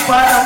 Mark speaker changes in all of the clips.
Speaker 1: para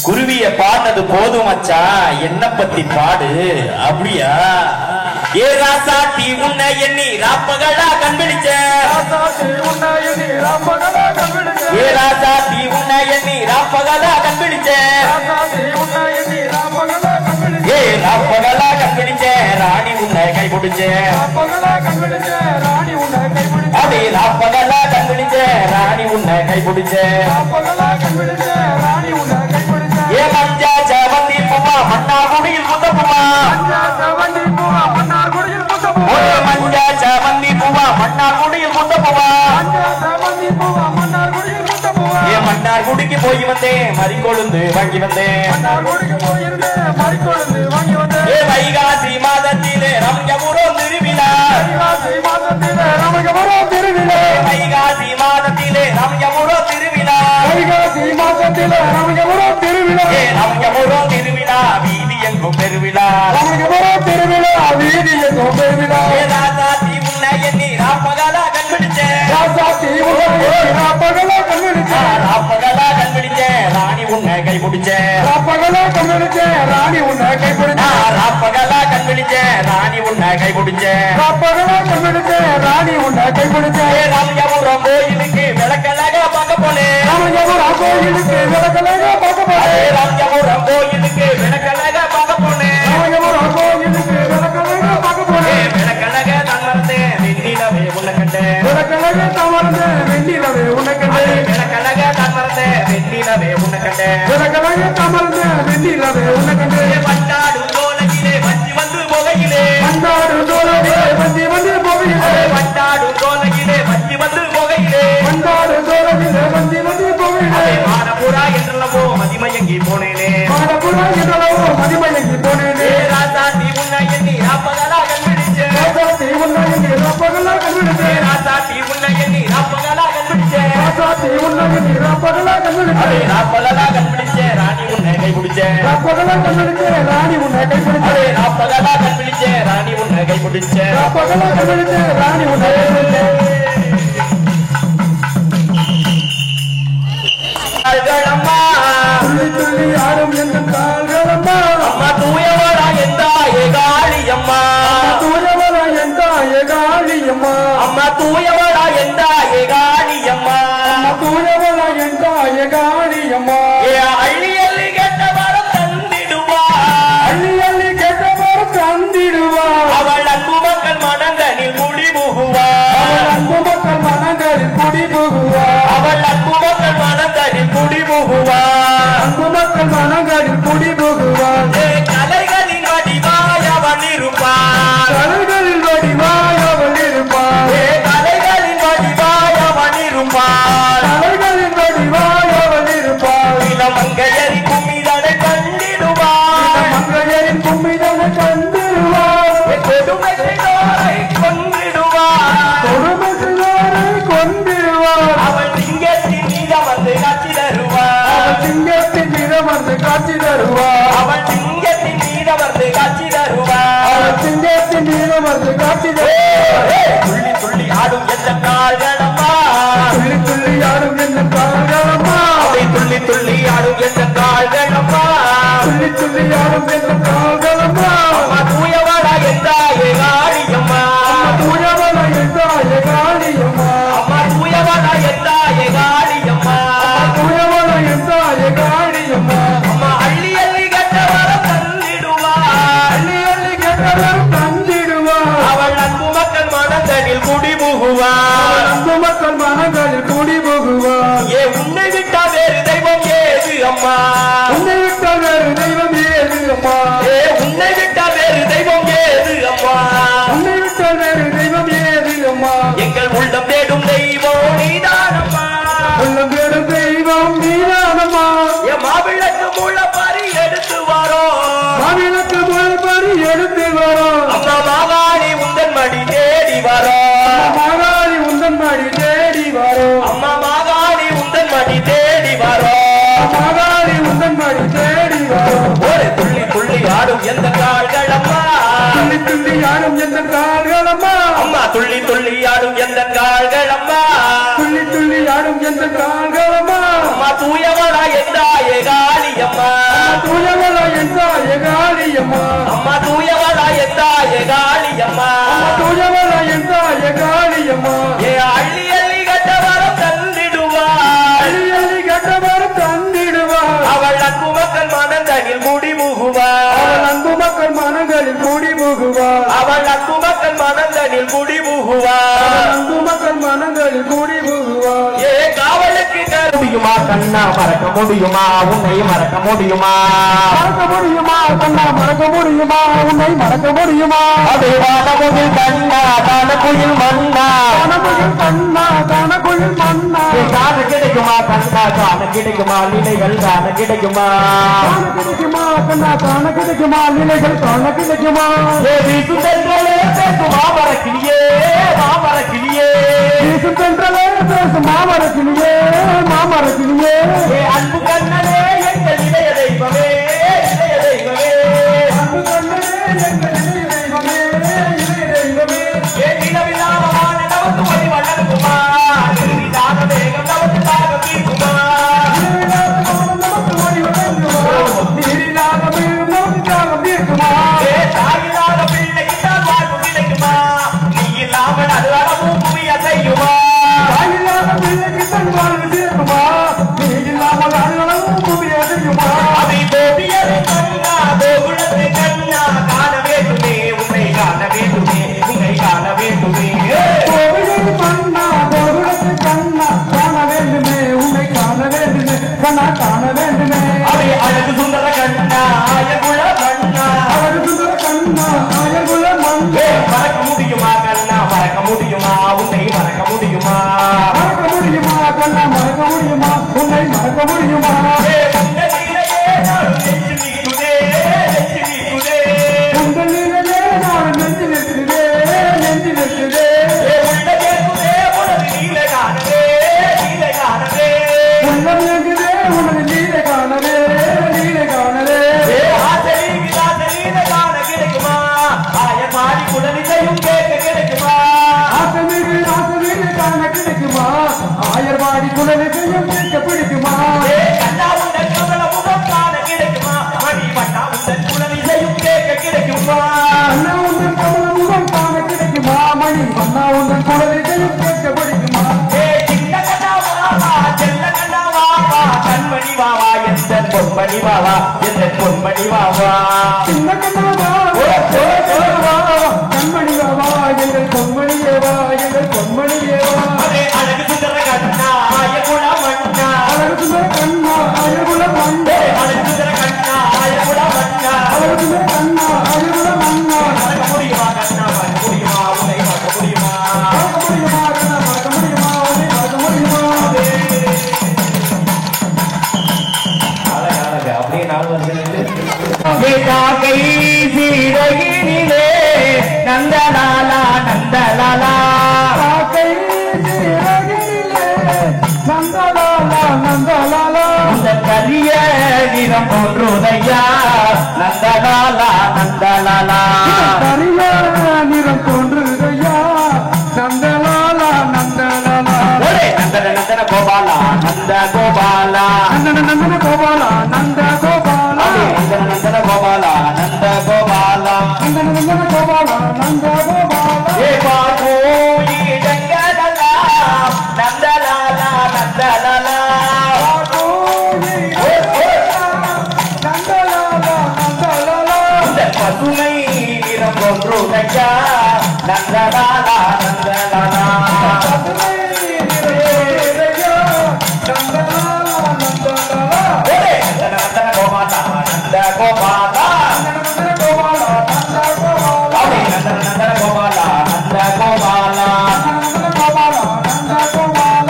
Speaker 1: குருவிய பாட்டது போதும் மச்சான், என்ன பத்தி பாடு. அப்படியா? ஏ ராசாத்தி உன்னை எண்ணி ராப்பகலா கண்பிடிச்ச, ஏ ராசாத்தி உன்னை எண்ணி ராப்பகலா கண்பிடிச்ச, ஏ ராப்பகலா கண்பிடிச்ச ராணி உன்னை கை பிடிச்ச, அடி ராப்பகலா கண்பிடிச்ச ராணி உன்னை கை பிடிச்ச. ஏ மஞ்சா செவந்தி பூவா மன்னார்குடியில் முத்தப்புமா, மஞ்சா செவந்தி பூவா மன்னார்குடியில் முத்தப்புமா. ஏ மன்னார்குடிக்கு போய் வந்தேன் மறிக்கொழுந்து வாங்கி வந்தேன். ஏ வைகாசி மாதத்திலே ரம்யபுரம் திருவிழா, வைகாசி மாதத்திலே ரம்யபுரம் திருவிழா, ஏ ரம்யபுரம் திருவிழா வீதி எங்கும் பெருவிழா, ஏ ராசாத்தி உன்னை எண்ணி ராப்பகலா கண்பிடிச்சேன், ராப்பகலா கண்பிடிச்சேன் ராணி உன்னை கை பிடிச்சேன், ராப்பகலா கண்பிடிச்சேன் ராணி உன்னை கை பிடிச்சேன், ராப்பகலா கண்பிடிச்சேன் ராணி உன்னை கைபிடிச்ச
Speaker 2: ராப்பகலா கண் விழிச்ச ராணி உன்னை கைபிடிச்ச
Speaker 1: ராமஜபுரம் கோயிலுக்கு விளக்கலாக பார்க்க போனேன்
Speaker 2: ராமஜபுரம் கோயிலுக்கு விளக்கலாக பார்க்க போனேன்
Speaker 1: ராமஜபுரம் கோயிலுக்கு விளக்கலாக பார்க்க போனேன்
Speaker 2: ராமஜபுரம் கோயிலுக்கு விளக்கலாக பார்க்க போனேன்
Speaker 1: விளக்கலாக தமர்ந்தே வெண்ணிலவே உன்னை கண்டேன்
Speaker 2: விளக்கலாக தமர்ந்தே வெண்ணிலவே உன்னை கண்டேன்
Speaker 1: விளக்கலாக தமர்ந்தே வெண்ணிலவே உன்னை கண்டேன்
Speaker 2: விளக்கலாக தமர்ந்தே வெண்ணிலவே உன்னை கண்டேன்
Speaker 1: பண்டாடும் தோலையிலே வஞ்சி வந்து போகையிலே
Speaker 2: பண்டாடும் தோலையிலே வஞ்சி வந்து போகையிலே
Speaker 1: பண்டாடும் தோலையிலே வஞ்சி வந்து போகையிலே
Speaker 2: பண்டாடும் தோலையிலே வஞ்சி வந்து போகையிலே
Speaker 1: மாடபுரா என்றளவோ மதிமயங்கி போனேனே
Speaker 2: மாடபுரா என்றளவோ மதிமயங்கி போனேனே
Speaker 1: ராசாத்தி உன்னை எண்ணி ராப்பகலா கண்பிடிச்சே
Speaker 2: ராசாத்தி உன்னை எண்ணி ராப்பகலா கண்பிடிச்சே
Speaker 1: ராசாத்தி உன்னை எண்ணி ராப்பகலா கண்பிடிச்சே
Speaker 2: ராசாத்தி உன்னை எண்ணி ராப்பகலா கண்பிடிச்சே
Speaker 1: ராப்பகலா கண்பிடிச்சே ராணி உன்னை கைபிடிச்சே
Speaker 2: ராப்பகலா கண்பிடிச்சே ராணி உன்னை கைபிடிச்சே
Speaker 1: ராப்பகலா கண்பிடிச்சே ராணி உன்னை கைபிடிச்சே
Speaker 2: ராப்பகலா கண்பிடிச்சே ராணி உன்னை கைபிடிச்சே
Speaker 1: கால்களம்மா
Speaker 2: துள்ளி துள்ளி ஆடும் எந்த கால்களம்மா
Speaker 1: அம்மா தூயவளா எந்தாயே காளியம்மா
Speaker 2: தூயவளா எந்தாயே காளியம்மா
Speaker 1: அம்மா தூயவளா எந்தாயே காளியம்மா
Speaker 2: தூயவளா எந்தாயே காளியம்மா
Speaker 1: ஏ அள்ளி அள்ளி கெட்ட வரம் தந்திடுவா
Speaker 2: அள்ளி அள்ளி கெட்ட வரம் தந்திடுவா
Speaker 1: அவள் அன்பு மக்கள் மனங்களில் முடிபுகுவா
Speaker 2: அவள் அன்பு மக்கள் மனங்களில் குடிபுகுவா
Speaker 1: அவள் அன்பு மக்கள் மனங்களில் குடிபுகுவா
Speaker 2: அன்பு மக்கள் மனங்களில் குடிபுகுவா
Speaker 1: கலைகளின் வடிவாய் அவள் இருப்பாள்
Speaker 2: கலைகளில் வடிவாய் அவள் இருப்பாள்
Speaker 1: கலைகளின் வடிவாய் அவள் இருப்பாள்
Speaker 2: கலைகளின் வடிவாய் அவள் இருப்பாள்
Speaker 1: இளமங்கையரி கும்மிதனை கண்டிடுவாள்
Speaker 2: மங்கையரின் கும்மிதனை கண்டிடுவாள்
Speaker 1: கொடுமை செய்தோரை கொன்றிடுவாள்
Speaker 2: கொடுமை செய்தோரை கொன்றிடுவாள்
Speaker 1: அவள் சிங்கத்தின் மீதம் வந்து காட்சி தருவாள்
Speaker 2: அவள் சிங்கத்தின் மீதம் வந்து காட்சி தருவாள்
Speaker 1: அவள் சிங்கத்தின் மீதம் வந்து காட்சி தருவாள்
Speaker 2: அவள் சிங்கத்தின் மீதம் வந்து காட்சி தருவாள்
Speaker 1: துள்ளி துள்ளி ஆடும் எந்த கால்களம்மா
Speaker 2: துள்ளி துள்ளி ஆடும் எந்த கால்களம்மா
Speaker 1: துள்ளி துள்ளி ஆடும் எந்த கால்களம்மா
Speaker 2: துள்ளி துள்ளி ஆடும் எந்த கால்களம்மா
Speaker 1: அம்மா தூயவளா எந்தாயே காளியம்மா
Speaker 2: தூயவளா எந்தாயே காளியம்மா
Speaker 1: அம்மா தூயவளா எந்தாயே காளியம்மா
Speaker 2: தூயவளா எந்தாயே காளியம்மா
Speaker 1: அம்மா அள்ளி அள்ளி கட்ட வரம் தந்திடுவா
Speaker 2: அள்ளி அள்ளி கெட்டவரும் தந்திடுவா
Speaker 1: அவள் அன்பு மக்கள் மனங்களில் குடிபுகுவா
Speaker 2: அன்பு மக்கள் மனங்களில் குடிபுகுவா
Speaker 1: ஏ உன்னை விட்டா வேறு தெய்வம் ஏது அம்மா
Speaker 2: உன்னை விட்ட வேறு தெய்வம் ஏது அம்மா
Speaker 1: ஏ உன்னை விட்டா வேறு தெய்வம் ஏது அம்மா
Speaker 2: உன்னை விட்ட வேறு தெய்வம் ஏது அம்மா
Speaker 1: எங்கள் உள்ளம் தேடும் தெய்வம் நீதானம்மா
Speaker 2: உள்ளம் தேடும் தெய்வம் நீதானம்மா
Speaker 1: என் மாவிளக்கு முள்ள பாரி எடுத்து வரோம்
Speaker 2: மாவிளக்கு முழுபறி எடுத்து வரோம்
Speaker 1: அம்மா மாகாணி உந்தன் மடி தேடி வரோம்
Speaker 2: மாகாளி உந்தன் மடி தேடி வரோம்
Speaker 1: அம்மா மாகாணி உந்தன் மடி தேடி வரோம்
Speaker 2: மாகாளி உந்தன் மடி தேடி வரோம்
Speaker 1: ஒரு துள்ளி துள்ளி ஆடும் எந்த கால்களம்மா
Speaker 2: துள்ளி துள்ளி ஆடும் எந்த கால்களம்மா
Speaker 1: அம்மா துள்ளி துள்ளி ஆடும் எந்த கால்களம்மா
Speaker 2: துள்ளி துள்ளி ஆடும் எந்த கால்களம்மா
Speaker 1: அம்மா தூயவளா எந்தாயே காளியம்மா
Speaker 2: தூயவளா எந்தாயே காளியம்மா
Speaker 1: அம்மா தூயவளா எந்தாயே காளியம்மா
Speaker 2: தூயவளா எந்தாயே காளியம்மா
Speaker 1: ஏ அள்ளி அள்ளி கட்ட வரம் தந்திடுவா
Speaker 2: அள்ளி அள்ளி கெட்டவரும் தந்திடுவா
Speaker 1: அவள் அன்பு மக்கள் மனங்களில் முடிமுகுவா
Speaker 2: அவள் அன்பு மக்கள் மனங்களில் குடிபுகுவா
Speaker 1: அவள் அன்பு மக்கள் மனங்களில் முடிமுகுவா
Speaker 2: அன்பு மக்கள் மனங்களில் குடிபுகுவா
Speaker 1: ஏ காவலுக்கு முடியுமா கண்ணா மறக்க முடியுமா உன்னை மறக்க முடியுமா
Speaker 2: மறக்க முடியுமா கண்ணா மறக்க முடியுமா உன்னை மறக்க முடியுமா
Speaker 1: அது வானமுகில் கண்ணா காணக்குயில் மண்ணா
Speaker 2: கனகுயில் கண்ணா கனகுயில் மண்ணா
Speaker 1: காண கிடைக்குமா கண்ணா காண கிடைக்குமா நிலைகள் காண கிடைக்குமா
Speaker 2: காண கிடைக்குமா கண்ணா காண கிடைக்குமா நிலைகள் காண கிடைக்குமா
Speaker 1: ஏ வீசு சென்றலே பேசுமா மறக்கிளியே மாமரக்கிளியே
Speaker 2: வீசும் சென்றலே பேசும் மாமரக்கிளியே மாமரக்கிளியே
Speaker 1: ஏ அன்பு கண்ணனே எங்கள் இளைய தெய்வமே இளைய தெய்வமே
Speaker 2: அன்பு கண்ணனே எங்கள் இளைய தெய்வமே இளைய தெய்வமே
Speaker 1: ஏ நிலவில்லாமமான நமக்கு வழி வளர்க்குமா நிலவில்லாத வேகம் நமக்கு தாகம் தீர்க்குமா
Speaker 2: நமக்கு வழி வழங்குமா நீரில்லாத வீடு நமக்கு தாகம் தீர்க்குமா
Speaker 1: ஏ தாயில்லாத பிள்ளைக்கு தான் வாழ்வு
Speaker 2: முடியுமா உங்கள் நீரையே நான் நெஞ்சு நிற்குதே நெஞ்சு நிற்குதே உள்ளம் எங்குதே உனது நீரை காணவே நீரை காணவே ஆசமீது ஆசமீது காண கிடைக்குமா ஆயர்வாடி குலவையும் கேட்க பிடிக்குமா அண்ணா உந்தன் கமலமுகம் காண கிடைக்குமா மணி அண்ணா உந்தன் குலவையும் கேட்க பிடிக்குமா
Speaker 1: பொன்மணி வாவா எந்த பொன்மணி வாவா
Speaker 2: சின்ன கண்ணாவா கண்மணி வாவா எங்கள் பொன்மணியே வா எங்கள் பொன்மணியே வா
Speaker 1: அழகு சுந்தர கண்ணா அயகுல மண்ணா
Speaker 2: அழகு சுந்தர கண்ணா அழகுல மண்ணே
Speaker 1: அழகு சுந்தர கண்ணா அயகுல மண்ணா
Speaker 2: அழகு சுந்தர கண்ணா அழகுல மண்ணா
Speaker 1: மறக்க முடியுமா கண்ணா மறக்க முடியுமா உன்னை மறக்க முடியுமா
Speaker 2: மறக்க முடியுமா கண்ணா மறக்க முடியுமா உன்னை மறக்க முடியுமா
Speaker 1: அப்படியே நாள் வருகிறது கை சீரகினிலே நந்தலாலா நந்தலாலா
Speaker 2: காக்கை சீரகினிலே நந்தலாலா நந்தலாலா
Speaker 1: அந்த கரிய நிறம் போன்றுதையா நந்தலாலா நந்தலாலா
Speaker 2: கரிய நிறம் தோன்றுதையா நந்தலாலா நந்தலாலா
Speaker 1: ஒரே நந்தன நந்தன கோபாலா நந்த கோபாலா
Speaker 2: நந்தன நந்தன கோபாலா நந்த கோபாலா
Speaker 1: நந்தன நந்தன கோபாலா நந்த கோபாலா
Speaker 2: நந்தன நந்தன கோபாலா நந்த கோபாலா
Speaker 1: ஏ பாபு இடங்கடலா நந்தலாலா நந்தலாலா
Speaker 2: நந்தலாலா நந்தலாலா
Speaker 1: இந்த பசுமை நிறம் போன்றுதையா நந்தலாலா நந்தலாலா நந்தன கோபாலா நந்த கோபாலா நந்தன நந்தன கோபாலா நந்த கோபாலா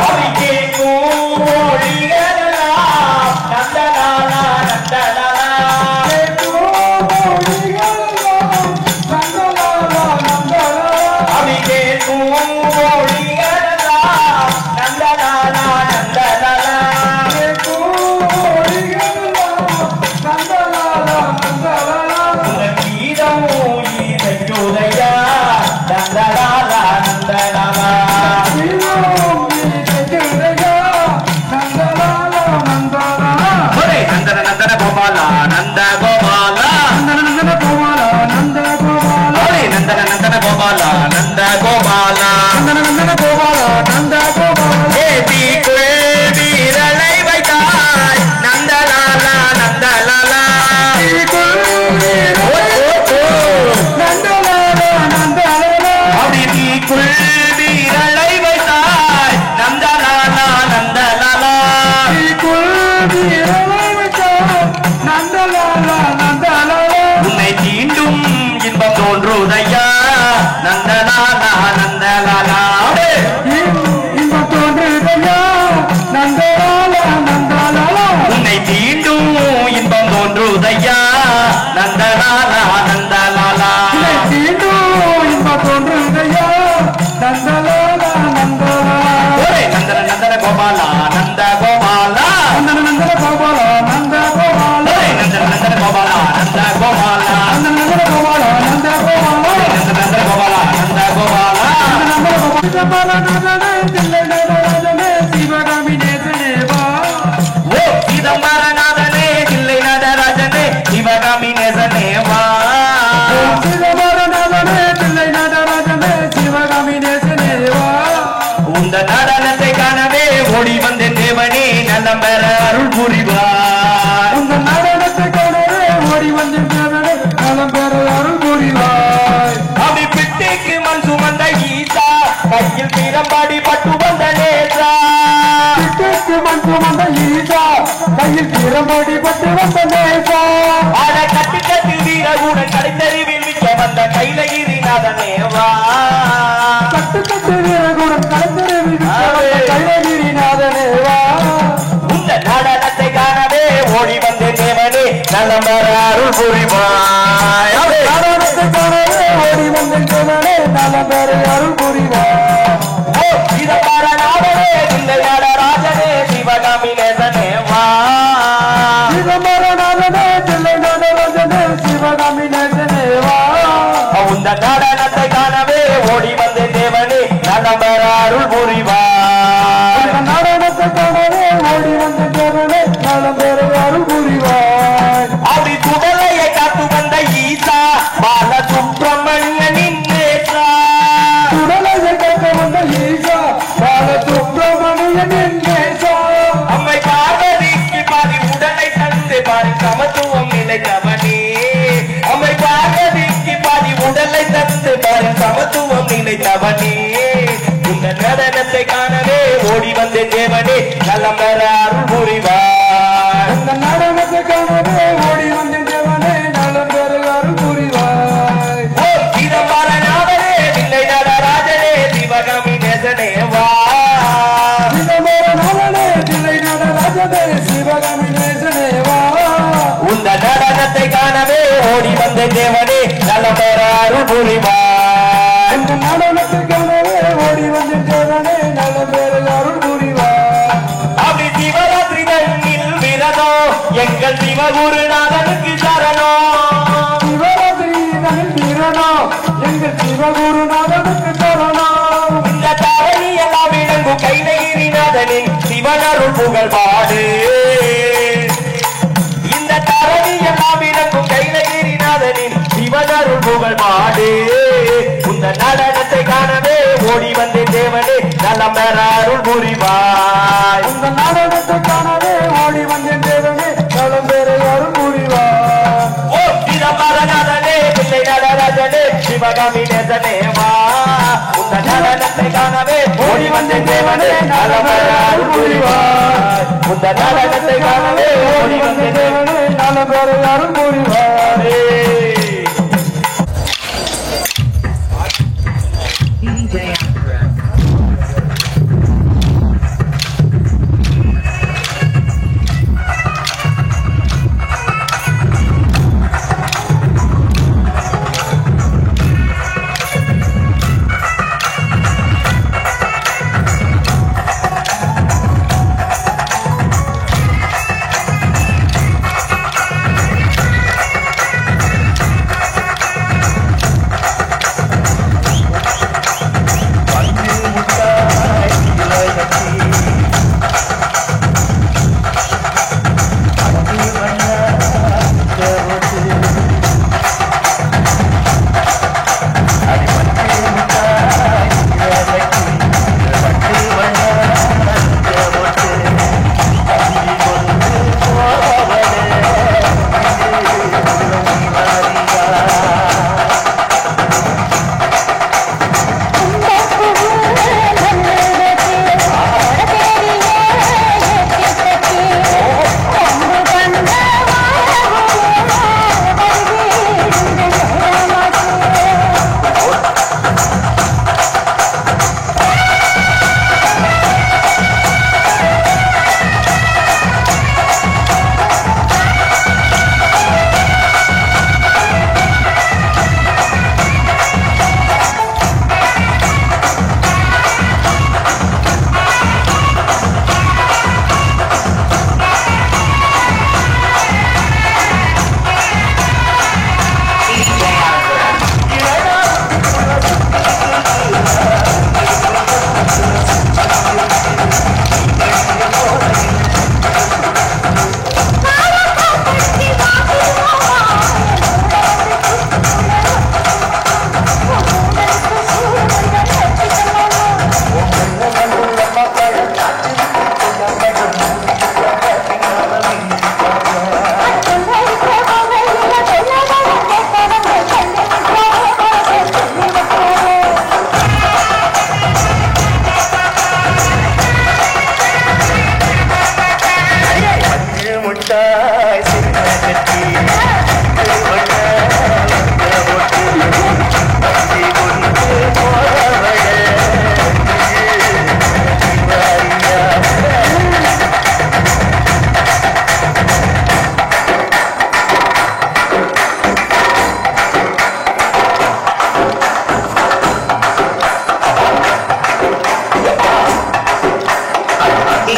Speaker 1: அவிக்கே கோழிகளா நந்தலாலா நந்தலாலா அவிக்கே கோழிகளா நந்தலாலா நந்தலாலா கீதம் ஈதையுதையா நந்தலாலா நந்தலாலா ஒரே நந்தன நந்தன கோபாலா நந்த கோபாலா ஒரே நந்தன நந்தன கோபாலா நந்த கோபாலா ஏதி குழி வீரலை வைத்தாய் நந்தலாலா நந்தலாலா அப்படி தீக்குள் வீரலை வைத்தாய் நந்தலாலா நந்தலாலா உன்னை தீண்டும் இன்பம் தோன்றுதையா நந்தலாலா நந்தலாலா உன்னை தீண்டும் இன்பம் தோன்றுதையா நந்தலாலா நந்தலாலா ஒரே நந்தன நந்தன கோபாலா நந்த கோபாலா ஒரே நந்தன நந்தன கோபாலா நந்த கோபாலா நந்தன நந்தன கோபாலா நந்த கோபாலா ஓ சிதம்பரநாதனே தில்லை நடராஜனே சிவகாமி நேசனே வா உந்த நடனத்தை காணவே ஓடி வந்த தேவனே நலம் பெற அருள் புரிவார் அவி பிட்டிக்கு மண் சுமந்த ஈசா கையில் திறம்பாடி பட்டு வந்த நேசா
Speaker 2: கையில் திறமடி பட்டு வந்த நேசா
Speaker 1: ஆட கட்டி கட்டி வீரகுடன் கடைத்தறிவில் மிக்க வந்த கைலகிரிநாதனே வா
Speaker 2: கட்டு கட்டு வீரகுடன் கலைஞர் கைலகிரிநாதனே வா
Speaker 1: உந்த நடன அருள் புரிவாய்
Speaker 2: நடனத்தை காணவே ஓடி வந்த தேவனே நலம் பெற அருள் புரிவாய்
Speaker 1: சிதம்பரநாதனே தில்லை நடராஜனே சிவகாமி நேசனே வா
Speaker 2: சிதம்பரநாதனே தில்லை நடராஜனே சிவகாமி நேசனே வா
Speaker 1: உந்த நடனத்தை காணவே ஓடி வந்த தேவனே நலம் பெற அருள் புரிவாய்
Speaker 2: நடனத்தை காணவே ஓடி வந்த தேவனே நலம் பெற அருள் புரிவாய்
Speaker 1: அப்படி சுடலையை காத்து வந்த ஈசா பால சுப்பிரமணியனின் நேசா
Speaker 2: சுடலையை காத்து வந்த ஈசா பால சுப்பிரமணியனின் நேசா
Speaker 1: அம்மை பார்வதிக்கு பாதி உடலை தந்து பாரி சமத்துவம் நிலைத்தவனே அம்மை பார்வதிக்கு பாதி உடலை தந்து பாரி சமத்துவம் நிலைத்தவனே இந்த நடனத்தை காணவே ஓடி வந்த தேவனே நலம் பெற அருள் புரிவாய்
Speaker 2: இந்த நடனத்தை காணவே ஓடி வந்த தேவனே நலம் பெற அருள் புரிவாய்
Speaker 1: ஓ சிதம்பரநாதனே தில்லை நடராஜனே சிவகாமி நேசனே வா
Speaker 2: சிதம்பரநாதனே தில்லை நடராஜனே சிவகாமி நேசனே வா
Speaker 1: உந்த நடனத்தை காணவே ஓடி வந்த தேவனே நலம் பெற அருள் புரிவாய்
Speaker 2: இந்த நடனத்தை காணவே ஓடி வந்த தேவனே நலம் பெற அருள் புரிவாய்
Speaker 1: அப்படி சிவராத்திரி தன்னில் விரதம் எங்கள் சிவகுருநாதனுக்கு சரணம்
Speaker 2: சிவராத்திரி தனில் வீரனோ எங்கள் சிவகுருநாதனுக்கு சரணம்
Speaker 1: இந்த தரணி எல்லாம் விளங்கும் கைலைநாதனின் சிவனருள் புகழ் பாடு இந்த தரணி எல்லாம் விளங்கும் கைலைநாதனின் சிவனருள் புகழ் பாடு இந்த நடனத்தை காணவே ஓடி வந்த தேவனே நலம் பெற அருள் புரிவாய்
Speaker 2: இந்த நடனத்தை காணவே ஓடி வந்த தேவனே நலம் பெற அருள் புரிவாய்
Speaker 1: ஓ சிதம்பரநாதனே தில்லை நடராஜனே சிவகாமி நேசனே வா உந்த நடனத்தை காணவே ஓடி வந்த தேவனே நலம் பெற அருள் புரிவாய் உந்த நடனத்தை காணவே ஓடி வந்த தேவனே
Speaker 2: நலம் பெற அருள் புரிவாய்
Speaker 3: DJ Acura.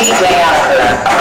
Speaker 3: DJ Acura.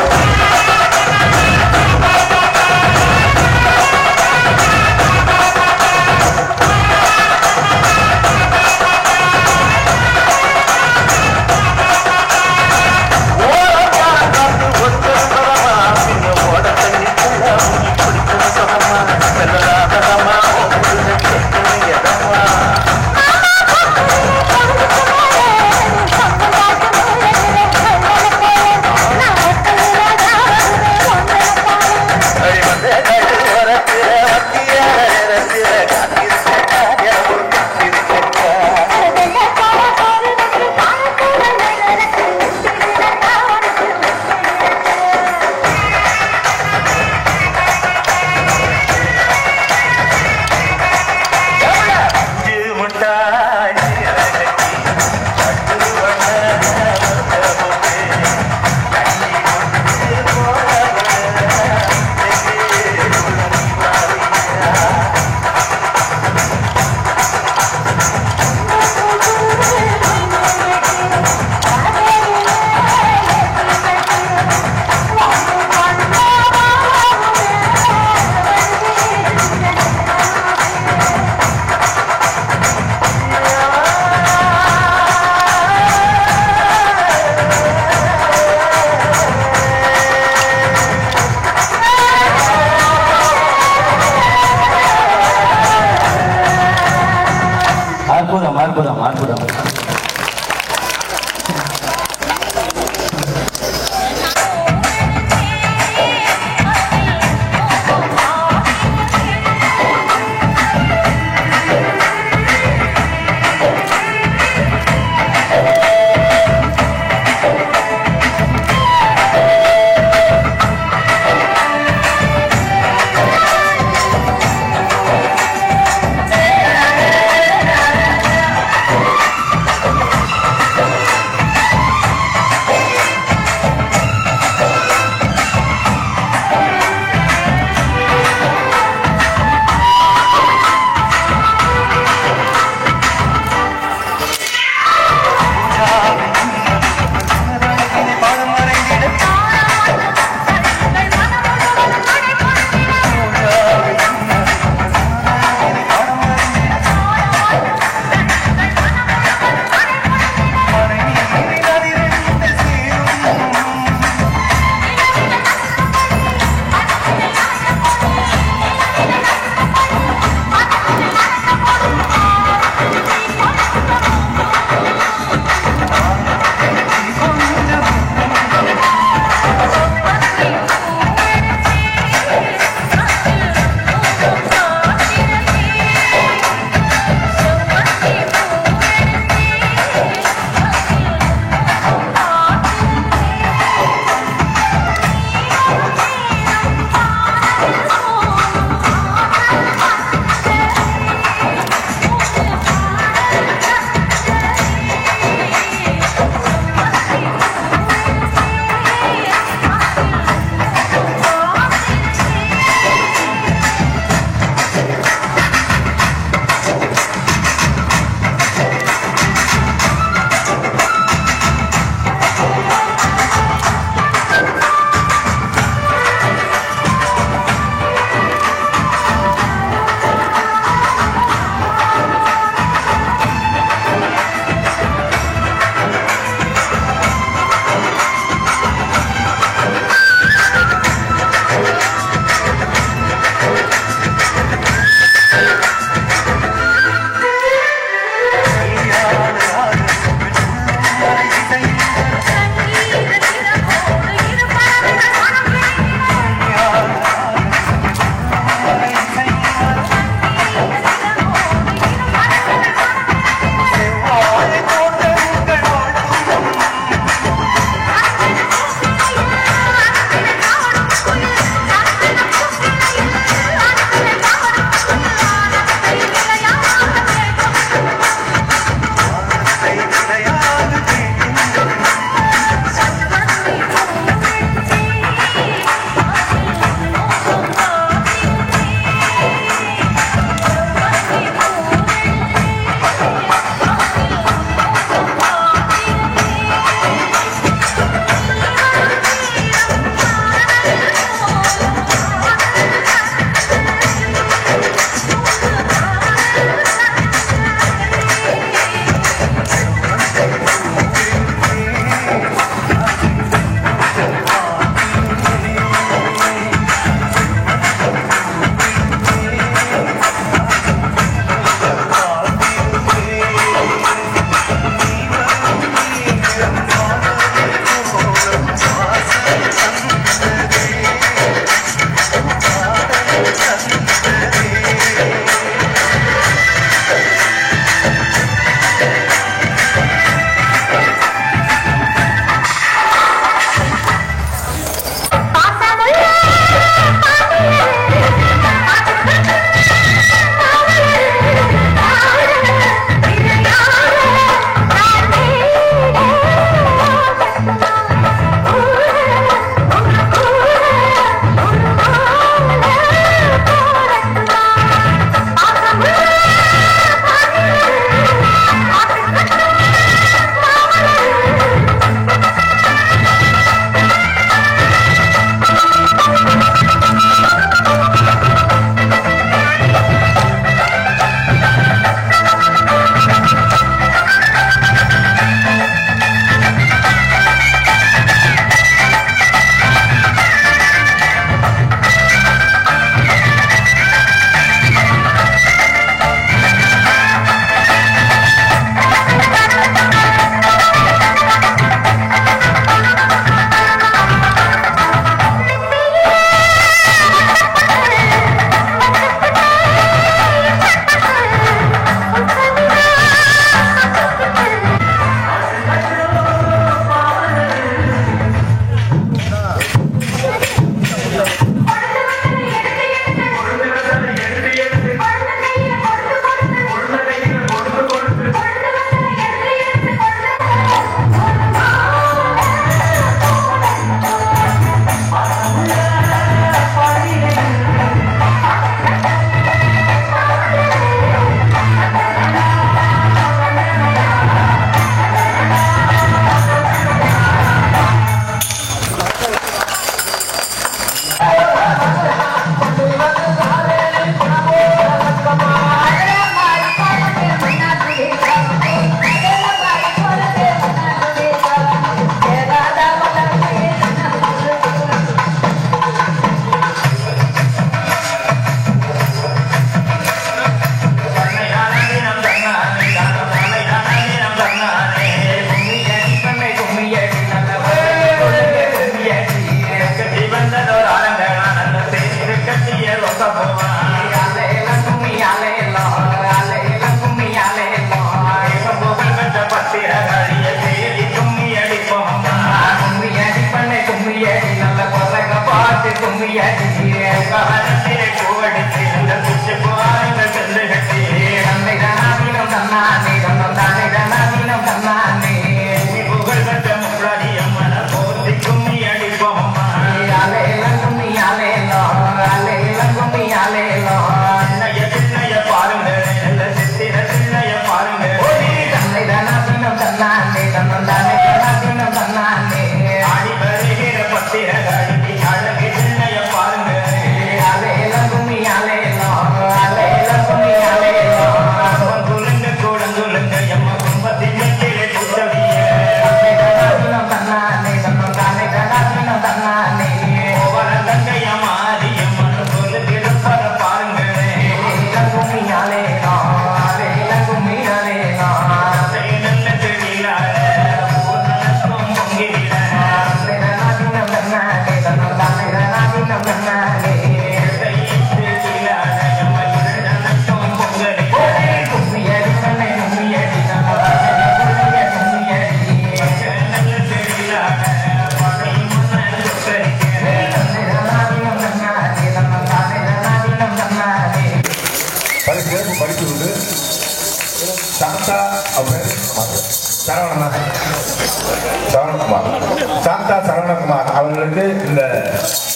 Speaker 4: Shantha Saravanakumar அவர்களுக்கு இந்த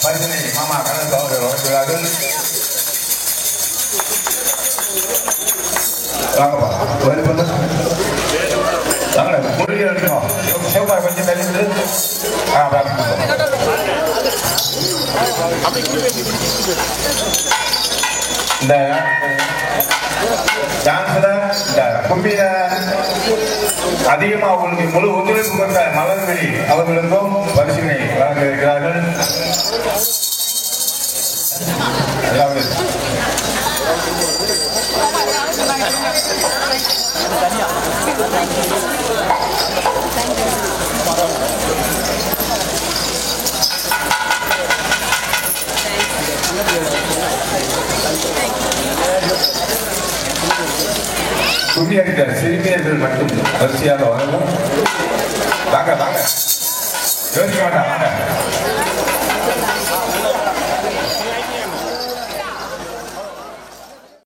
Speaker 4: பரிசினை மாமா கண்ணன் அவர்கள் வழங்குகிறார்கள். வாங்கப்பா முருகி எடுக்கணும் சிவகார கொஞ்சம் தள்ளிட்டு இந்த டான்ஸ்ல இந்த கும்பியில அதிகமா அவங்களுக்கு முழு ஒத்துழைப்பு கொடுத்த மலர்வெளி அவர்களுக்கும் பரிசினை வழங்க இருக்கிறார்கள். எல்லாமே துணி அடித்த சிறுமியர்கள் மட்டும் வரிசையாக வரவும். வாங்க வாங்க யோசிக்க வேண்டாம் வாங்க.